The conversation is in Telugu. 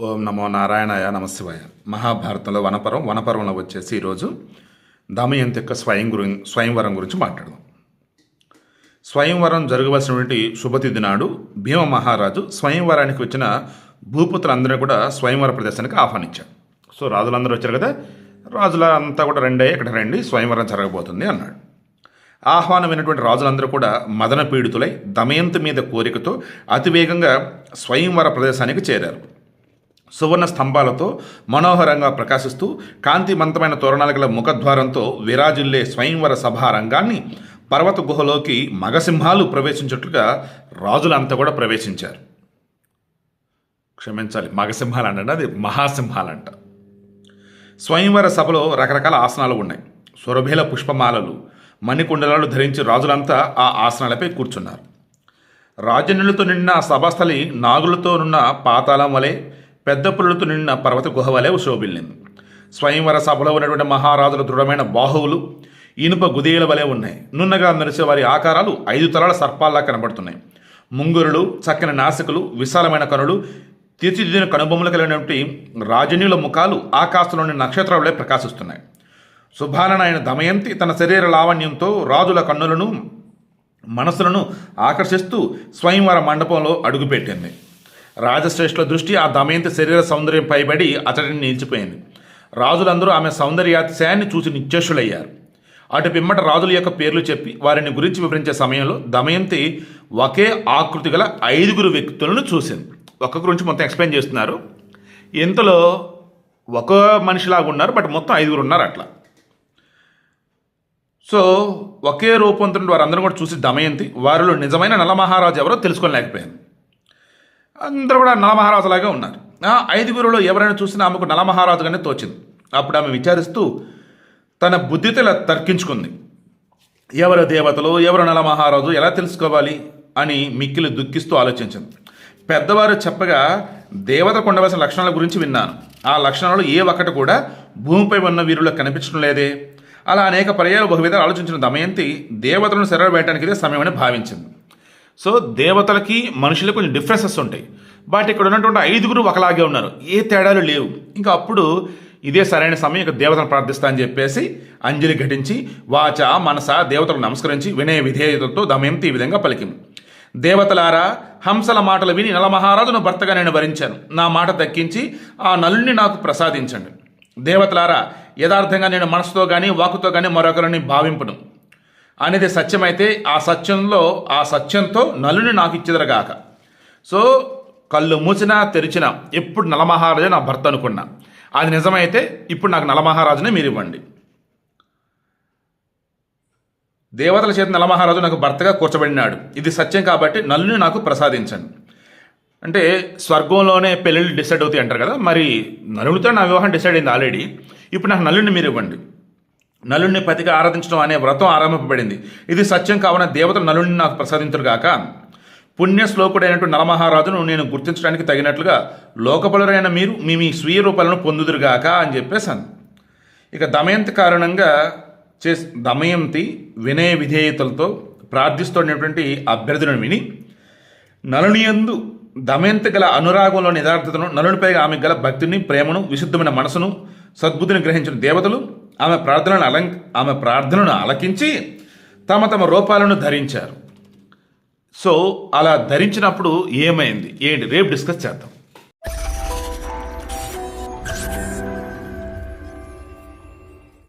ఓం నమో నారాయణాయ నమశివాయ. మహాభారతంలో వనపర్వంలో వచ్చేసి ఈరోజు దమయంతి యొక్క స్వయంవరం గురించి మాట్లాడదాం. స్వయంవరం జరగవలసినటువంటి శుభతిథి నాడు భీమ మహారాజు స్వయంవరానికి వచ్చిన భూపుత్రులందరూ కూడా స్వయంవర ప్రదేశానికి ఆహ్వానించాడు. సో రాజులందరూ వచ్చారు కదా, రాజులంతా కూడా ఇక్కడ రండి, స్వయంవరం జరగబోతుంది అన్నాడు. ఆహ్వానమైనటువంటి రాజులందరూ కూడా మదన పీడితులై దమయంతి మీద కోరికతో అతివేగంగా స్వయంవర ప్రదేశానికి చేరారు. సువర్ణ స్తంభాలతో మనోహరంగా ప్రకాశిస్తూ కాంతిమంతమైన తోరణాల గల ముఖద్వారంతో విరాజిల్లే స్వయంవర సభారంగాన్ని పర్వత గుహలోకి మగసింహాలు ప్రవేశించినట్లుగా రాజులంతా కూడా ప్రవేశించారు. క్షమించాలి, మగసింహాలు అంటే అది మహాసింహాలంట. స్వయంవర సభలో రకరకాల ఆసనాలు ఉన్నాయి. సురభేల పుష్పమాలలు, మణికుండలాలు ధరించి రాజులంతా ఆ ఆసనాలపై కూర్చున్నారు. రాజన్యులతో నిండిన సభాస్థలి నాగులతో నున్న పాతాళం వలె, పెద్ద పులులతో నిండిన పర్వత గుహ వలె శోభిల్లింది. స్వయంవర సభలో ఉన్నటువంటి మహారాజుల దృఢమైన బాహువులు ఇనుప గుదేల వలె ఉన్నాయి. నున్నగా మెరిసే వారి ఆకారాలు 5 తలల సర్పాల్లా కనబడుతున్నాయి. ముంగురులు, చక్కని నాసికలు, విశాలమైన కనులు, తీర్చిదిద్దిన కనుబొమ్మలు కలిగినటువంటి రాజన్యుల ముఖాలు ఆకాశంలోని నక్షత్రాలే ప్రకాశిస్తున్నాయి. శుభాననైన దమయంతి తన శరీర లావణ్యంతో రాజుల కన్నులను మనసులను ఆకర్షిస్తూ స్వయంవర మండపంలో అడుగుపెట్టింది. రాజశ్రేష్ఠుల దృష్టి ఆ దమయంతి శరీర సౌందర్యం పైబడి అతడిని నిలిచిపోయింది. రాజులందరూ ఆమె సౌందర్యాతిశయాన్ని చూసి నిశ్చేషులయ్యారు. అటు పిమ్మట రాజుల యొక్క పేర్లు చెప్పి వారిని గురించి వివరించే సమయంలో దమయంతి ఒకే ఆకృతి గల 5 వ్యక్తులను చూసింది. ఒక్కొక్క గురించి మొత్తం ఎక్స్ప్లెయిన్ చేస్తున్నారు. ఇంతలో ఒక మనిషిలాగా ఉన్నారు, బట్ మొత్తం 5 ఉన్నారు అట్లా. సో ఒకే రూపంతో వారందరూ కూడా చూసి దమయంతి వారిలో నిజమైన నలమహారాజు ఎవరో తెలుసుకోలేకపోయింది. అందరూ కూడా నలమహారాజులాగే ఉన్నారు. 5 ఎవరైనా చూసినా ఆమెకు నలమహారాజుగానే తోచింది. అప్పుడు ఆమె విచారిస్తూ తన బుద్ధితో ఇలా తర్కించుకుంది. ఎవరు దేవతలు, ఎవరు నలమహారాజు ఎలా తెలుసుకోవాలి అని మిక్కిలి దుఃఖిస్తూ ఆలోచించింది. పెద్దవారు చెప్పగా దేవతకు ఉండవలసిన లక్షణాల గురించి విన్నాను. ఆ లక్షణాలు ఏ ఒక్కటి కూడా భూమిపై ఉన్న వీరులకు కనిపించడం లేదే. అలా అనేక పర్యాలు బహువిధాలు ఆలోచించిన దమయంతి దేవతలను శరీరం వేయడానికి ఇదే సమయమని భావించింది. సో దేవతలకి మనుషులకు కొంచెం డిఫరెన్సెస్ ఉంటాయి, బట్ ఇక్కడ ఉన్నటువంటి 5 ఒకలాగే ఉన్నారు, ఏ తేడాలు లేవు. ఇంకా అప్పుడు ఇదే సరైన సమయం ఇక దేవతను ప్రార్థిస్తా అని చెప్పేసి అంజలి ఘటించి వాచ మనస దేవతలకు నమస్కరించి వినయ విధేయతతో దమయంతి ఈ విధంగా పలికింది. దేవతలారా, హంసల మాటలు విని నలమహారాజును భర్తగా నేను వరించాను. నా మాట దక్కించి ఆ నలుని నాకు ప్రసాదించండి. దేవతలారా, యథార్థంగా నేను మనసుతో కానీ వాకుతో కానీ మరొకరిని భావింపను అనేది సత్యమైతే ఆ సత్యంతో నలుని నాకు ఇచ్చేదరగాక. సో కళ్ళు మూసినా తెరిచినా ఎప్పుడు నలమహారాజు నా భర్త అనుకున్నా, అది నిజమైతే ఇప్పుడు నాకు నలమహారాజునే మీరు ఇవ్వండి. దేవతల చేత నలమహారాజు నాకు భర్తగా కూర్చబడినాడు, ఇది సత్యం కాబట్టి నలుని నాకు ప్రసాదించండి. అంటే స్వర్గంలోనే పెళ్ళిళ్ళు డిసైడ్ అవుతాయి అంటారు కదా, మరి నలునితో నా వివాహం డిసైడ్ అయింది ఆల్రెడీ, ఇప్పుడు నాకు నలుని మీరు ఇవ్వండి. నలుని పతిగా ఆరాధించడం అనే వ్రతం ఆరంభింపబడింది, ఇది సత్యం కావున దేవతలు నలుని నాకు ప్రసాదించరుగాక. పుణ్యశ్లోకుడైనటువంటి నలమహారాజును నేను గుర్తించడానికి తగినట్లుగా లోకబలురైన మీరు మీ స్వీయ రూపాలను పొందుదురుగాక అని చెప్పేశాను. ఇక దమయంతి కారణంగా దమయంతి వినయ విధేయతలతో ప్రార్థిస్తున్నటువంటి అభ్యర్థులను విని నలునియందు దమయంతి గల అనురాగంలోని యథార్థతను, నలునిపై ఆమె గల భక్తిని, ప్రేమను, విశుద్ధమైన మనసును, సద్బుద్ధిని గ్రహించిన దేవతలు ఆమె ప్రార్థనలను ఆలకించి తమ రూపాలను ధరించారు. సో అలా ధరించినప్పుడు ఏమైంది ఏంటి రేపు డిస్కస్ చేద్దాం.